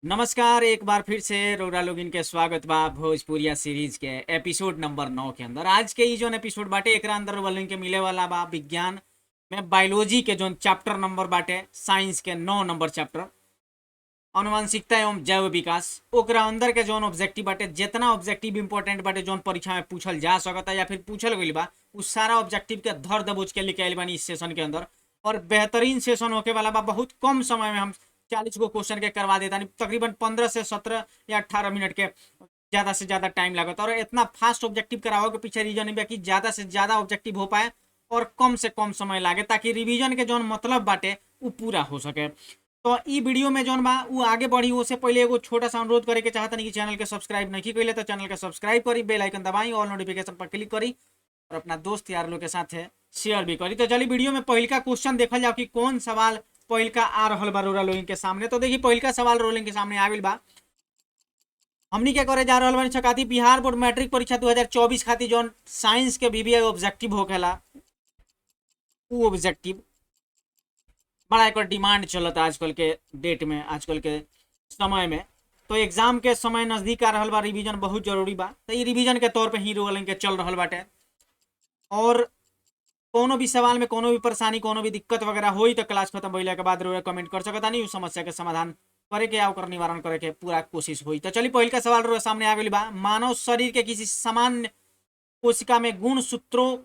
नमस्कार, एक बार फिर से रोरा लोगिन के स्वागत बा भोजपुरिया सीरीज के एपिसोड नंबर 9 के अंदर। आज के ई जोन एपिसोड बाटे एकरा अंदर वालों के मिले वाला बा विज्ञान में बायोलॉजी के जोन चैप्टर नंबर बाटे, साइंस के 9 नंबर चैप्टर आनुवंशिकता एवं जैव विकास। ओकरा अंदर के जोन ऑब्जेक्टिव बाटे, जितना ऑब्जेक्टिव इंपॉर्टेंट बाटे जोन परीक्षा में पूछल जा सकता या फिर पूछल गई बा, उस सारा ऑब्जेक्टिव के धर दबोच के लेके आइल बानी इस सेशन के अंदर। और बेहतरीन सेशन होके वाला बा। बहुत कम समय में हम 40 गो क्वेश्चन के करवा देता, तकरीबन 15 से 17 या 18 मिनट के ज़्यादा से ज़्यादा टाइम लागत। और इतना फास्ट ऑब्जेक्टिव कराओ के पीछे रीजन है कि ज़्यादा से ज़्यादा ऑब्जेक्टिव हो पाए और कम से कम समय लागे, ताकि रिवीजन के जोन मतलब बाटे वो पूरा हो सके। तो ई वीडियो में जोन बा वो आगे बढ़ी उससे पहले एगो छोटा सा अनुरोध करे के चाहता नहीं कि चैनल के सब्सक्राइब नहीं कैले तो चैनल के सब्सक्राइब करी, बेल आइकन दबाई, ऑल नोटिफिकेशन पर क्लिक करी और अपना दोस्त यार लोग के साथ शेयर भी करी। तो चलिए वीडियो में पहल का क्वेश्चन देखल जाओ कि कौन सवाल पहिल का आ रहल बा रोरा लोगिन के सामने। तो देखिए पहिल का सवाल रोलिंग के सामने आ गइल बा। हमनी क्या करे जा रहल बानी छकाती बिहार बोर्ड मैट्रिक परीक्षा 2024 खातिर जोन साइंस के बीबीए ऑब्जेक्टिव होखेला, वो ऑब्जेक्टिव बड़ा एक डिमांड चलता आजकल के डेट में, आजकल के समय में। तो एग्जाम के समय नजदीक आ रहल बा, रिवीजन बहुत जरूरी बा। तो ये रिवीजन के तौर पे ही रोलिंग के चल रहल बाटे। और कोनो भी सवाल में कोनो भी परेशानी, कोनो भी दिक्कत वगैरह होई तो क्लास खत्म भइला के बाद रोए कमेंट कर सकता नहीं, उस समस्या के समाधान करे के या ओकर निवारण करे के पूरा कोशिश हुई। तो चलिए पहिल का सवाल रोए सामने आ गइल बा। मानव शरीर के किसी सामान्य कोशिका में गुण सूत्रों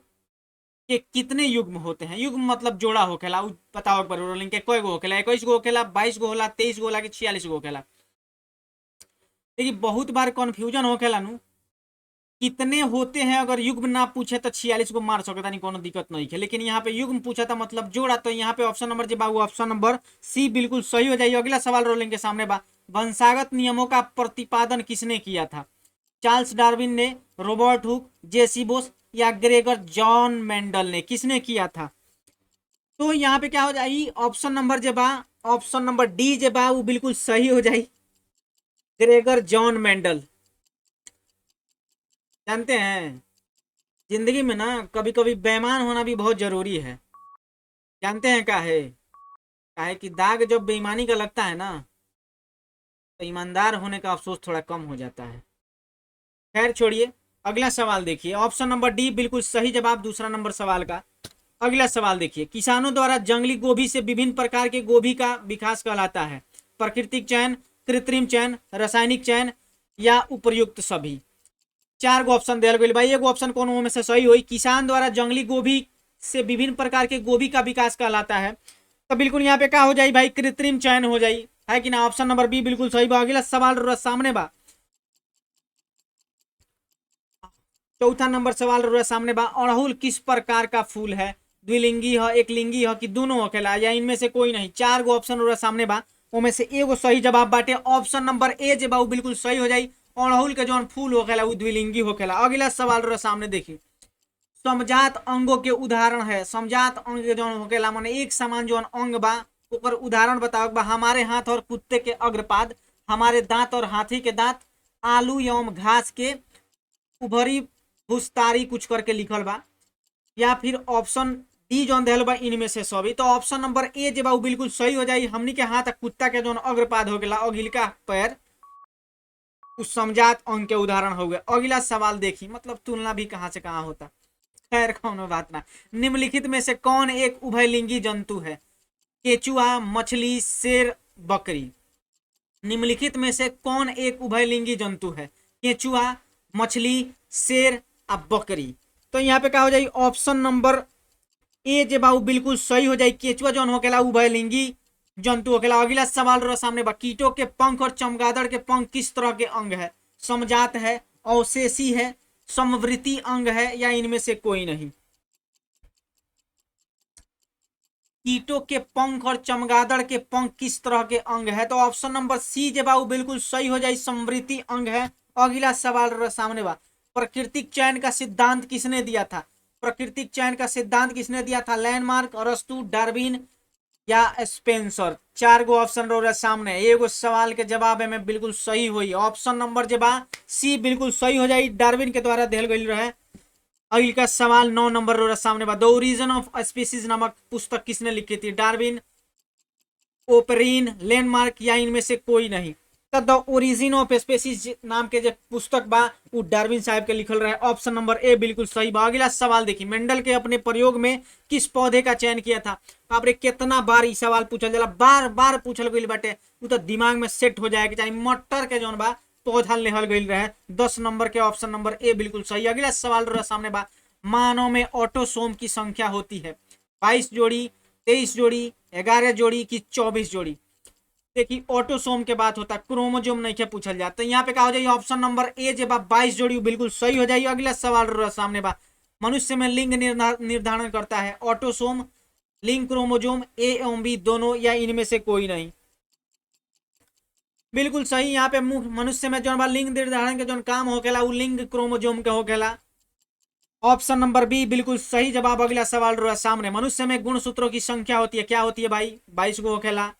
के कितने युग्म होते हैं? युग्म मतलब जोड़ा होखेला, उ बताओ एक बार रोलिंग के कय गो होखेला? 21 गो होखेला, 22 गो होला, 23 गो होला कि 46 गो होखेला? देखिए बहुत बार कंफ्यूजन होखेला नु कितने होते हैं। अगर युग्म ना पूछे तो 46 को मार सकता नहीं, कोनो दिक्कत नहीं है। लेकिन यहाँ पे युग्म पूछा था मतलब जोड़ा, तो यहाँ पे ऑप्शन नंबर जो ऑप्शन नंबर सी बिल्कुल सही हो जाएगी। अगला सवाल रोलिंग के सामने बा। वंशागत नियमों का प्रतिपादन किसने किया था? चार्ल्स डार्विन ने, रॉबर्ट हुक, जेसी बोस या ग्रेगर जॉन मेंडल ने? किसने किया था? तो यहाँ पे क्या हो जाएगी? ऑप्शन नंबर जो बा, ऑप्शन नंबर डी जो बा वो बिल्कुल सही हो जाएगी, ग्रेगर जॉन मेंडल। जानते हैं जिंदगी में ना कभी कभी बेईमान होना भी बहुत जरूरी है। जानते हैं का है कि दाग जब बेईमानी का लगता है ना, तो ईमानदार होने का अफसोस थोड़ा कम हो जाता है। खैर छोड़िए, अगला सवाल देखिए। ऑप्शन नंबर डी बिल्कुल सही जवाब दूसरा नंबर सवाल का। अगला सवाल देखिए। किसानों द्वारा जंगली गोभी से विभिन्न प्रकार के गोभी का विकास कहलाता है? प्राकृतिक चयन, कृत्रिम चयन, रासायनिक चयन या उपर्युक्त सभी? चार गो ऑप्शन दिया गई भाई, एगो ऑप्शन कौन में से सही हुई? किसान द्वारा जंगली गोभी से विभिन्न प्रकार के गोभी का विकास कहलाता है। तो बिल्कुल यहाँ पे क्या हो जाए भाई? कृत्रिम चयन हो जाए, है कि ना? ऑप्शन नंबर बी बिल्कुल सही बा। अगला सवाल सामने बा, चौथा नंबर सवाल सामने बा। अड़हुल किस प्रकार का फूल है? द्विलिंगी है, एक लिंगी है कि दोनों होखेला या इनमें से कोई नहीं? चार गो ऑप्शन सामने बा, उनमें से एगो सही जवाब बाटे। ऑप्शन नंबर ए जे बा वो बिल्कुल सही हो जाई। अड़हुल के जौन फूल होखेला वो द्विलिंगी होखेला। अगला सवाल सामने देखी। समजात अंगों के उदाहरण है। समजात अंग के जौन होखेला माने एक समान जौन अंग बा, ओकर उदाहरण बताओ बा। हमारे हाथ और कुत्ते के अग्रपाद, हमारे दांत और हाथी के दांत, आलू एवं घास के उभरी भूस्तारी कुछ करके लिखल बा, या फिर ऑप्शन डी जौन दिल बा इनमें से सभी। तो ऑप्शन नंबर ए जे बा वो बिल्कुल सही हो जाई। हमनी के हाथ कुत्ता के जौन अग्रपाद हो गया, अगिलका पैर, उस समजात अंग के उदाहरण हो गए। अगला सवाल देखी, मतलब तुलना भी कहाँ से कहाँ होता। खैर कौन बात ना। निम्नलिखित में से कौन एक उभयलिंगी जंतु है? केचुआ, मछली, शेर, बकरी? निम्नलिखित में से कौन एक उभयलिंगी जंतु है? केचुआ, मछली, शेर या बकरी? तो यहाँ पे क्या हो जाए? ऑप्शन नंबर ए जे बाबू बिल्कुल सही हो जाए। केचुआ जौन होकेला उभयलिंगी जंतु होकेला। अगला सवाल रो सामने बा। कीटों के पंख और चमगादड़ के पंख किस तरह के अंग है? समजात है, अवशेषी है, समवृत्ति अंग है या इनमें से कोई नहीं? कीटों के पंख और चमगादड़ के पंख किस तरह के अंग है? तो ऑप्शन नंबर सी जे बा बिल्कुल सही हो जाए, समवृत्ति अंग है। अगला सवाल सामने बा। प्राकृतिक चयन का सिद्धांत किसने दिया था? प्राकृतिक चयन का सिद्धांत किसने दिया था? लैंडमार्क, अरस्तु, डार्विन या स्पेंसर? चार गो ऑप्शन रो सामने, एगो सवाल के जवाब में बिल्कुल सही हुई। ऑप्शन नंबर जे बा सी बिल्कुल सही हो जाए, डार्विन के द्वारा दिल गई रहे। अगली का सवाल 9 नंबर रो सामने बा। द ओरिजिन ऑफ स्पीसीज नामक पुस्तक किसने लिखी थी? डार्विन, ओपरीन, लैंडमार्क या इनमें से कोई नहीं? द ओरिजिन ऑफ स्पेसीज नाम के जो पुस्तक बा उ डार्विन साहब के लिखल रहे। ऑप्शन नंबर ए बिल्कुल सही बा। अगला सवाल देखिए, मेंडल के अपने प्रयोग में किस पौधे का चयन किया था। आप रे कितना बार ई सवाल पूछल जाला, बार बार पूछल गइल बाटे, उ तो दिमाग में सेट हो जाए कि चाहिए। मटर के जौन बा पौधा लेहल गइल रहे 10 नंबर के। ऑप्शन नंबर ए बिल्कुल सही। अगला सवाल रहा सामने बा, मानव में ऑटोसोम की संख्या होती है 22 जोड़ी, 23 जोड़ी, 11 जोड़ी की 24 जोड़ी। देखिए ऑटोसोम के बात होता है, क्रोमोजोम नहीं के पूछल जाता। तो यहाँ पे क्या हो जाएगी, ऑप्शन नंबर ए जो बा 22 जोड़ी बिल्कुल सही हो जाएगी। अगला सवाल रहा सामने बा, मनुष्य में लिंग निर्धारण करता है ऑटोसोम, लिंग क्रोमोजोम, ए एवं बी दोनों या इनमें से कोई नहीं। बिल्कुल सही। यहाँ पे मनुष्य में जो लिंग निर्धारण के जो काम होकेला उ लिंग क्रोमोजोम के होकेला। ऑप्शन नंबर बी बिल्कुल सही जवाब। अगला सवाल रहा सामने, मनुष्य में गुणसूत्रों की संख्या होती है, क्या होती है भाई, 22 गो होकेला,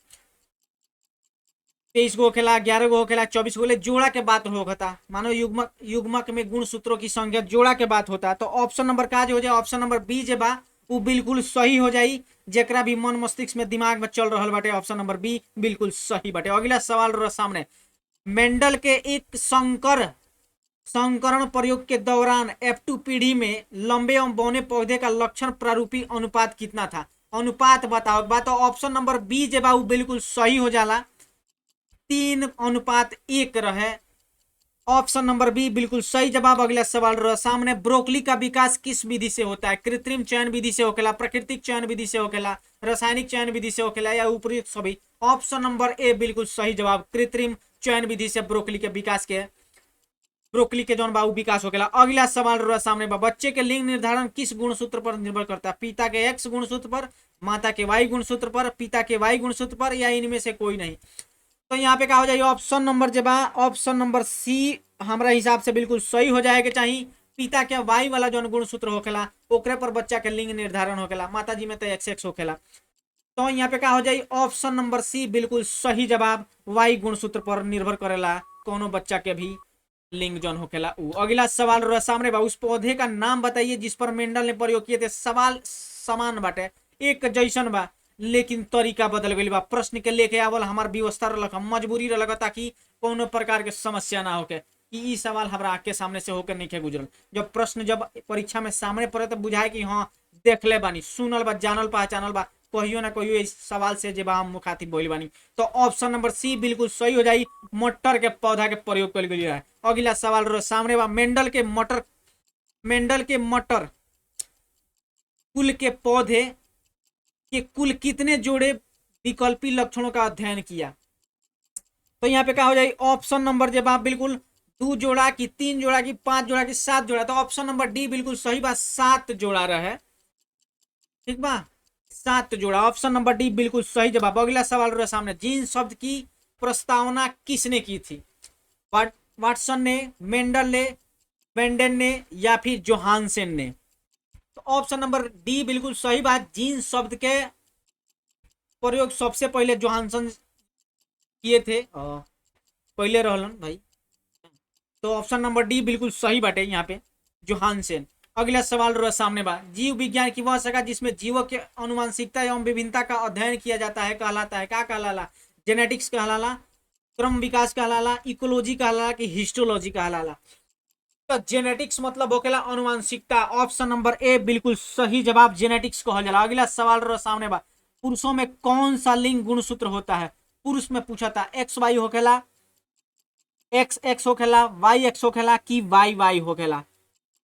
23 गो होकेला, 11 गो होकेला, 24 गो। जोड़ा के बात होता, मानो युग्मक युग्मक में गुणसूत्रों की संख्या जोड़ा के बात होता है। तो ऑप्शन नंबर का हो जाए, ऑप्शन नंबर बी जे बा वो बिल्कुल सही हो जाई। जेकरा भी मन मस्तिष्क में दिमाग में चल रहा बाटे, ऑप्शन नंबर बी बिल्कुल सही बाटे। अगला सवाल रहा सामने, मेंडल के एक संकरण प्रयोग के दौरान F2 पीढ़ी में लंबे एवं बौने पौधे का लक्षण प्रारूपी अनुपात कितना था। अनुपात बताओ बात। तो ऑप्शन नंबर बी जे बा बिल्कुल सही हो जाला, 3:1 रहे। ऑप्शन नंबर बी बिल्कुल सही जवाब। अगला सवाल रहा सामने, ब्रोकली का विकास किस विधि से होता है, कृत्रिम चयन विधि से होकेला, प्राकृतिक चयन विधि से होकेला, रासायनिक चयन विधि से होकेला या उपयुक्त सभी। ऑप्शन नंबर ए बिल्कुल सही जवाब, कृत्रिम चयन विधि से ब्रोकली के विकास के ब्रोकली के जौन बाबू विकास होकेला। अगला सवाल रहा सामने बा, बच्चे के लिंग निर्धारण किस गुणसूत्र पर निर्भर करता है, पिता के एक्स गुणसूत्र पर, माता के वाई गुणसूत्र पर, पिता के वाई गुणसूत्र पर या इनमें से कोई नहीं। तो यहाँ पे क्या हो जाएगा, ऑप्शन नंबर जब ऑप्शन नंबर सी हमारा हिसाब से बिल्कुल सही हो जाएगा। चाहिए पिता के वाई वाला जो गुणसूत्र होकेला ओकरे पर बच्चा के लिंग निर्धारण होकेला, माता जी में तो XX होकेला। तो यहाँ पे क्या हो जाए, ऑप्शन नंबर सी बिल्कुल सही जवाब, वाई गुणसूत्र पर निर्भर करेला कोनो बच्चा के भी लिंग जौन होकेला उ। अगला सवाल रहा सामने बा, उस पौधे का नाम बताइए जिस पर मेंडल ने प्रयोग किए थे। सवाल समान बाटे, एक जैसन बा, लेकिन तरीका बदल गई बा। प्रश्न के लेके आवल हमार व्यवस्था रहा, मजबूरी रहा ताकि कोनो प्रकार के समस्या ना होके कि ई सवाल हमारा आके सामने से होकर नहीं गुजरल। जब प्रश्न जब परीक्षा में सामने पड़े तो बुझाए कि हाँ देख ले बानी, सुनल बा, जानल पहचानल बा, कहियो ना कहियो इस सवाल से जब हम मुखातिब बोल बानी। तो ऑप्शन नंबर सी बिल्कुल सही हो जाई, मटर के पौधा के प्रयोग कर गई है। अगला सवाल रहा सामने बा, मेंडल के मटर कुल के पौधे के कुल कितने जोड़े विकल्पी लक्षणों का अध्ययन किया। तो यहाँ पे क्या हो जाए, ऑप्शन नंबर जब बिल्कुल 2 जोड़ा की 3 जोड़ा की 5 जोड़ा की 7 जोड़ा। तो ऑप्शन नंबर डी बिल्कुल सही बा, 7 जोड़ा रहे। ठीक बा, 7 जोड़ा। ऑप्शन नंबर डी बिल्कुल सही जवाब। अगला सवाल रहा सामने, जीन शब्द की प्रस्तावना किसने की थी, वाटसन ने, मेंडल ने, बेंडेन ने या फिर जोहानसेन ने। तो ऑप्शन नंबर डी बिल्कुल सही बात, जीन शब्द के प्रयोग सबसे पहले जोहानसन किए थे, पहले रहलन भाई। तो ऑप्शन नंबर डी बिल्कुल सही बाटे यहाँ पे, जोहानसेन। अगला सवाल रहा सामने बा, जीव विज्ञान की वह शाखा जिसमें जीवों के अनुवांशिकता एवं विभिन्नता का अध्ययन किया जाता है कहलाता है, क्या कहलाला, जेनेटिक्स कहलाला, क्रम विकास कहलाला, इकोलॉजी कहलाला कि हिस्टोलॉजी कहलाला। तो जेनेटिक्स मतलब होकेला अनुवांशिकता। ऑप्शन नंबर ए बिल्कुल सही जवाब, जेनेटिक्स कहल जाला। अगला सवाल रहा सामने बा, पुरुषों में कौन सा लिंग गुणसूत्र होता है। पुरुष में पूछा था, XY होकेला, XX होकेला, YX होकेला कि YY होकेला।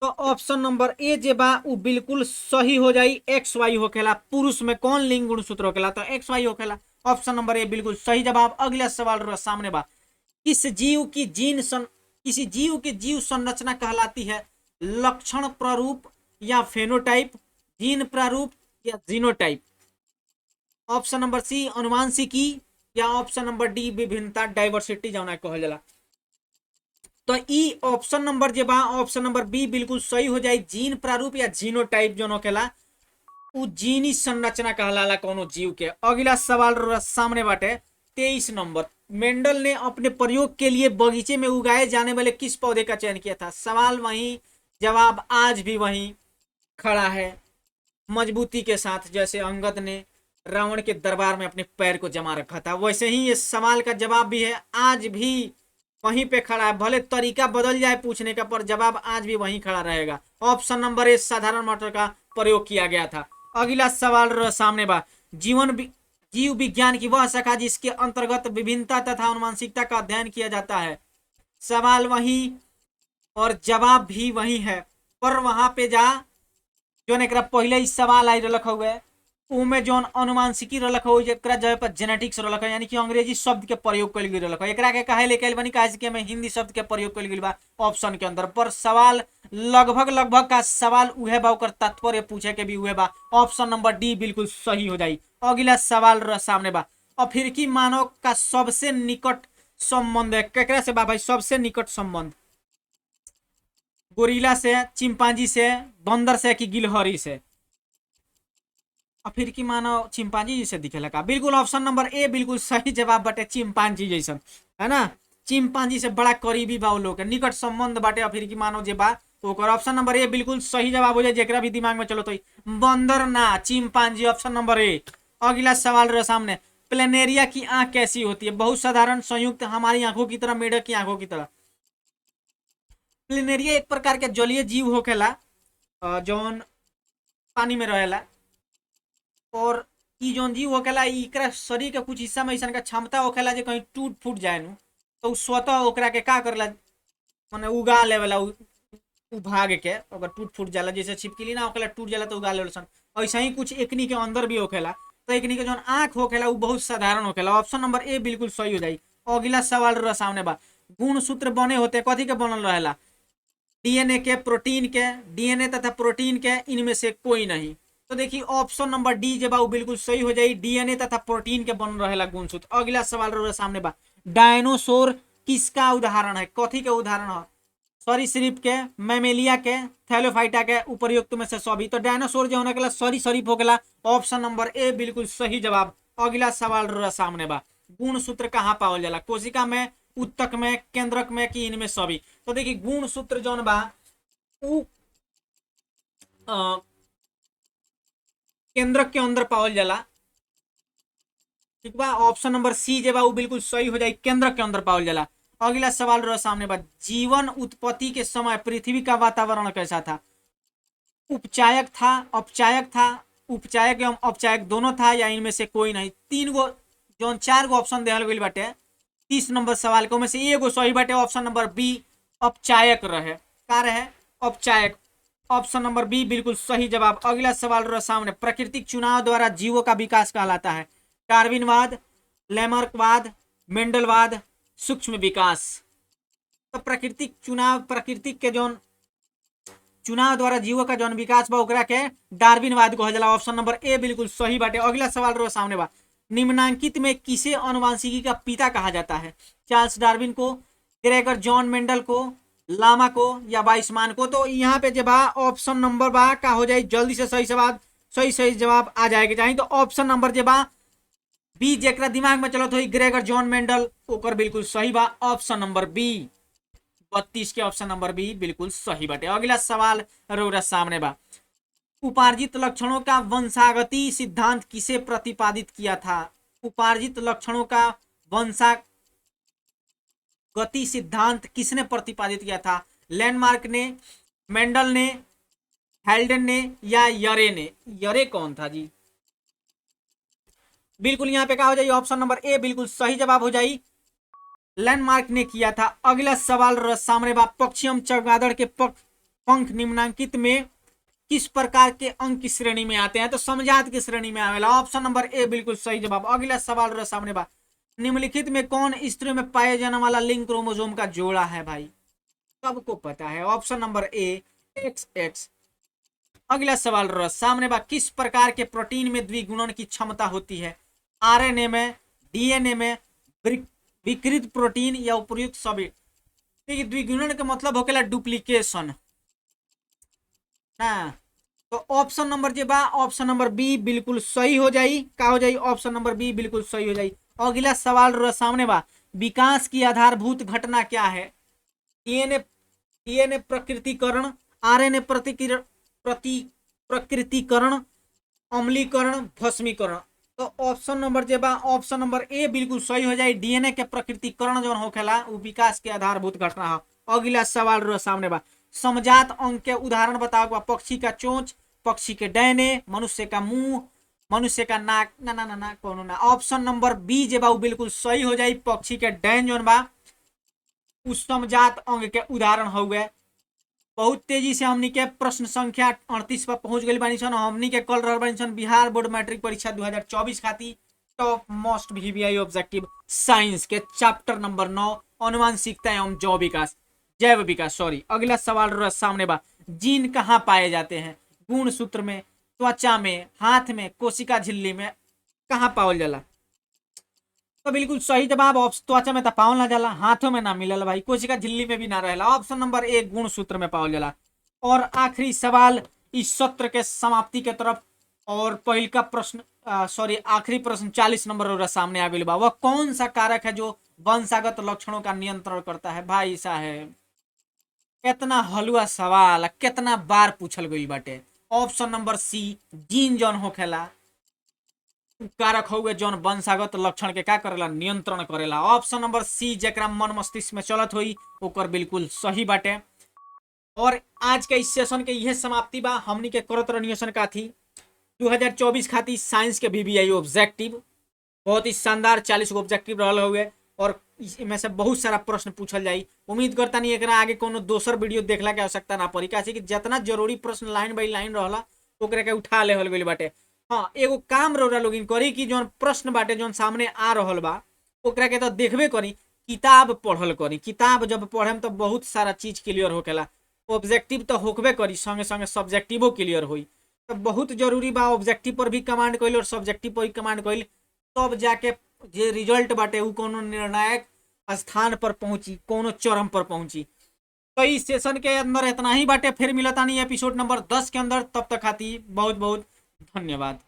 तो ऑप्शन नंबर ए जे बा उ बिल्कुल सही हो जाई, XY होकेला। पुरुष में कौन लिंग गुणसूत्र होकेला, तो XY होकेला। ऑप्शन नंबर ए बिल्कुल सही जवाब। अगला सवाल रहा सामने बा, किसी जीव की जीव संरचना कहलाती है लक्षण प्रारूप या फेनोटाइप, जीन प्रारूप या जीनोटाइप। ऑप्शन नंबर सी अनुवांशिकी या ऑप्शन नंबर डी विभिन्नता, डाइवर्सिटी जौना कहल जाला। तो ई ऑप्शन नंबर जे बा ऑप्शन नंबर बी बिल्कुल सही हो जाए, जीन प्रारूप या जीनोटाइप जो होकेला उ जीनी संरचना कहलाला कोनो जीव के। अगला सवाल सामने बाटे 23 नंबर, मेंडल ने अपने प्रयोग के लिए बगीचे में उगाए जाने वाले किस पौधे का चयन किया था। सवाल वही, जवाब आज भी वही खड़ा है मजबूती के साथ, जैसे अंगद ने, रावण के दरबार में अपने पैर को जमा रखा था। वैसे ही ये सवाल का जवाब भी है, आज भी वहीं पे खड़ा है, भले तरीका बदल जाए पूछने का, पर जवाब आज भी वहीं खड़ा रहेगा। ऑप्शन नंबर ए साधारण मटर का प्रयोग किया गया था। अगला सवाल सामने बा, जीव विज्ञान की वह शाखा जिसके अंतर्गत विभिन्नता तथा अनुवांशिकता का अध्ययन किया जाता है। सवाल वही और जवाब भी वही है, पर वहां पे जा जो एकरा पहले ही सवाल आई रखा हुआ है उमें जो अनुवांशिकी रखा हुआ है जगह पर जेनेटिक्स रखा, यानी कि अंग्रेजी शब्द के प्रयोग कल गई रखा, एकरा के कहे लेके बनी कहे कि मैं हिंदी शब्द के प्रयोग कल गई बा ऑप्शन के अंदर, पर सवाल लगभग का सवाल उहे बा, ओकर तात्पर्य पूछे के भी उहे बा। ऑप्शन नंबर डी बिल्कुल सही हो जाई। अगला सवाल सामने बा, अफ्रीकी मानव का सबसे निकट संबंध है केकरा से बा भाई? सबसे निकट संबंध गोरिल्ला से, चिंपांजी से, बंदर से कि गिलहरी से? अफ्रीकी मानव चिंपांजी जैसे दिखेला का? बिल्कुल ऑप्शन नंबर ए बिल्कुल सही जवाब बाटे, चिंपांजी जैसन, है ना। चिंपांजी से बड़ा करीबी बा लोग, निकट संबंध बाटे अफ्रीकी मानव जे बा ओकर। ऑप्शन नंबर ए बिल्कुल सही जवाब हो जाए, जेकरा भी दिमाग में चलो तो बंदर ना चिंपांजी, ऑप्शन नंबर ए। अगला सवाल रहा सामने, प्लेनेरिया की आंख कैसी होती है? बहुत साधारण, संयुक्त, हमारी आंखों की तरह, मेढक की आंखों की तरह। प्लेनेरिया एक प्रकार के जलीय जीव होखेला जौन पानी में रहेला, और ई जौन जीव होखेला इकरा शरीर के कुछ हिस्सा में ऐसा का क्षमता होखेला जे कहीं टूट फूट जाए नु तो स्वतः ओकरा के का करला, माने उगा लेवेला, उ भाग के अगर टूट फूट जाला, जैसे छिपकली ना होखेला टूट जाला तो उगा लेवल, ऐसा ही कुछ एकनी के अंदर भी होखेला। तो एकनी के जौन आंख होखेला उ बहुत साधारण होखेला। ऑप्शन नंबर ए बिल्कुल सही हो जाई। अगला सवाल रहा सामने बा, गुणसूत्र बने होते कथी के बनल रहेला? डीएनए के, प्रोटीन के, डीएनए तथा प्रोटीन के, इनमें से कोई नहीं। तो देखिए ऑप्शन नंबर डी जब बिल्कुल सही हो जाए, डीएनए तथा प्रोटीन के बन रहेला गुणसूत्र। अगला सवाल रहा सामने बा, डायनोसोर किसका उदाहरण है? कथी के उदाहरण है? सरीसृप के, मैमेलिया के, थैलोफाइटा के, उपर्युक्त में से सभी। तो डायनासोर जो होने के सरीसृप हो गया, ऑप्शन नंबर ए बिल्कुल सही जवाब। अगला सवाल रहा सामने बा, गुणसूत्र कहाँ पावल जाला? कोशिका में, उत्तक में, केंद्रक में कि इनमें सभी? तो देखिए गुणसूत्र जौन बा उ केंद्रक के अंदर पावल जाला, ठीक बा। ऑप्शन नंबर सी जे बा उ बिल्कुल सही हो जाए, केंद्रक के अंदर पावल जाला। अगला सवाल रहा सामने बा, जीवन उत्पत्ति के समय पृथ्वी का वातावरण कैसा था? उपचायक था, औपचायक था, उपचायक एवं औपचायक दोनों था, या इनमें से कोई नहीं? तीन गो जो चार गो ऑप्शन दिहल गइल बाटे 30 नंबर सवाल के, में से एगो सही बाटे, ऑप्शन नंबर बी औपचायक रहे। का रहे? औपचायक। ऑप्शन नंबर बी बिल्कुल सही जवाब। अगला सवाल रहा सामने, प्राकृतिक चुनाव द्वारा जीवों का विकास कहलाता है? डार्विनवाद, लैमार्कवाद, मेंडलवाद, सूक्ष्म विकास? तो प्राकृतिक चुनाव, प्रकृति के जौन चुनाव द्वारा जीवों का जौन विकास बा ओकरा के डार्विनवाद कहल जाला। ऑप्शन नंबर ए बिल्कुल सही बाटे। अगला सवाल रहा सामने बा, निम्नांकित में किसे अनुवांशिकी का पिता कहा जाता है? चार्ल्स डार्विन को, ग्रेगर जॉन मेंडल को, लामा को, या वाइसमान को? तो यहाँ पे जब ऑप्शन नंबर बा का हो जाए, जल्दी से सही जवाब आ जाएगा चाहिए। तो ऑप्शन नंबर जे बा बी, जेकरा दिमाग में चलत हो ग्रेगर जॉन मेंडल, ओकर बिल्कुल सही बा, ऑप्शन नंबर बी। 32 के ऑप्शन नंबर बी बिल्कुल सही बाटे। अगला सवाल रोरा सामने बा, उपार्जित लक्षणों का वंशागति सिद्धांत किसे प्रतिपादित किया था? उपार्जित लक्षणों का वंशागति सिद्धांत किसने प्रतिपादित किया था? लैंडमार्क ने, मेंडल ने, हेल्डन ने, या यरे ने? यरे कौन था जी? बिल्कुल यहाँ पे क्या हो जाए, ऑप्शन नंबर ए बिल्कुल सही जवाब हो जाए, लैंडमार्क ने किया था। अगला सवाल सामने बा, पक्षियम चमगादड़ के पंख निम्नांकित में किस प्रकार के अंक की श्रेणी में आते हैं? तो समझात की श्रेणी में आवेला। ऑप्शन नंबर ए बिल्कुल सही जवाब। अगला सवाल सामने बा, निम्नलिखित में कौन स्त्रियों में पाए जाने वाला लिंग क्रोमोसोम का जोड़ा है भाई? सबको पता है, ऑप्शन नंबर ए XX। अगला सवाल सामने बा, किस प्रकार के प्रोटीन में द्विगुणन की क्षमता होती है? RNA में, DNA में, विकृत प्रोटीन, या उपयुक्त सभी? देखिए द्विगुणन का मतलब होकेला डुप्लीकेशन ना। तो ऑप्शन नंबर जे बा ऑप्शन नंबर बी बिल्कुल सही हो जाई। का हो जाई? ऑप्शन नंबर बी बिल्कुल सही हो जाई। अगला सवाल सामने बा, विकास की आधारभूत घटना क्या है? डीएनए प्रकृतिकरण, RNA प्रकृतिकरण, अम्लीकरण, भस्मीकरण? तो ऑप्शन नंबर जे बा ऑप्शन नंबर ए बिल्कुल सही हो जाए। डीएनए के प्रकृतिकरण जो होखेला उ विकास के आधारभूत घटना है। अगला सवाल रो सामने बा, समजात अंग के उदाहरण बताओ बा। पक्षी का चोंच, पक्षी के डैने, मनुष्य का मुंह, मनुष्य का नाक। ना ना ना ना कोनो ना। ऑप्शन नंबर बी जे बा बिल्कुल सही हो जाए। पक्षी के डैन जोन बा उस समजात अंग के उदाहरण हुए। बहुत तेजी से हमनी के प्रश्न संख्या 38 पर पहुंच गई बानी सन। हमनी के कल रहल बानी सन बिहार बोर्ड मैट्रिक परीक्षा 2024 खातिर top most VVI objective science के चैप्टर नंबर 9 अनुवांशिकता एवं जैव विकास सॉरी। अगला सवाल सामने बा, जीन कहाँ पाए जाते हैं? गुण सूत्र में, त्वचा में, हाथ में, कोशिका झिल्ली में, कहाँ पावल जाला? तो बिल्कुल सही जवाब त्वचा में तो पावल ना जाला, हाथों में ना मिलल भाई, कोशिका झिल्ली में भी ना रहेला। ऑप्शन नंबर ए गुण सूत्र में पावल जाला। और आखिरी सवाल इस सत्र के समाप्ति के तरफ। और पहल का प्रश्न सॉरी आखिरी प्रश्न 40 नंबर सामने आ गई बा। वह कौन सा कारक है जो वंशागत लक्षणों का नियंत्रण करता है? भाई साहब कितना हलवा सवाल, कितना बार पूछल गई बाटे। ऑप्शन नंबर सी जीन जौन होखेला कारक हुए जौन वंशागत लक्षण के का करेला? नियंत्रण करेला। ऑप्शन नंबर सी जेकरा मन मस्तिष्क में चलत हुई ओकर बिल्कुल सही बाटे। और आज के इस सेशन के यह समाप्ति बा। हमनी के करत रनियसन का थी 2024 खातिर साइंस के वीवीआई ऑब्जेक्टिव बहुत ही शानदार 40 गो ऑब्जेक्टिव रहल हुए। और इसमें से बहुत सारा प्रश्न पूछल जाई। उम्मीद करता नहीं एकरा आगे कोनो दोसर वीडियो देखला के आवश्यकता ना पड़ी, काहे कि जितना जरूरी प्रश्न लाइन बाई लाइन रहला ओकरा के उठा ले गइल बाटे। हाँ एगो काम रौरा लोगिन करी कि जौन प्रश्न बाटे जौन सामने आ रहल बा ओकरा के तो देखबे करी, किताब पढ़ल करी। किताब जब पढ़ेम तो बहुत सारा चीज क्लियर होकेला। ऑब्जेक्टिव तो होकबे करी, संगे संगे सब्जेक्टिवो क्लियर होई। तो बहुत जरूरी बा ऑब्जेक्टिव पर भी कमांड कइल और सब्जेक्टिव पर भी कमांड कइल, तब जाके जे रिजल्ट बाटे उ कोनो निर्णायक स्थान पर पहुंची, कोनो चरम पर पहुंची। तो इस सेशन के अंदर इतना ही बाटे। फिर मिलता नहीं एपिसोड नंबर 10 के अंदर। तब तक खाती बहुत बहुत धन्यवाद।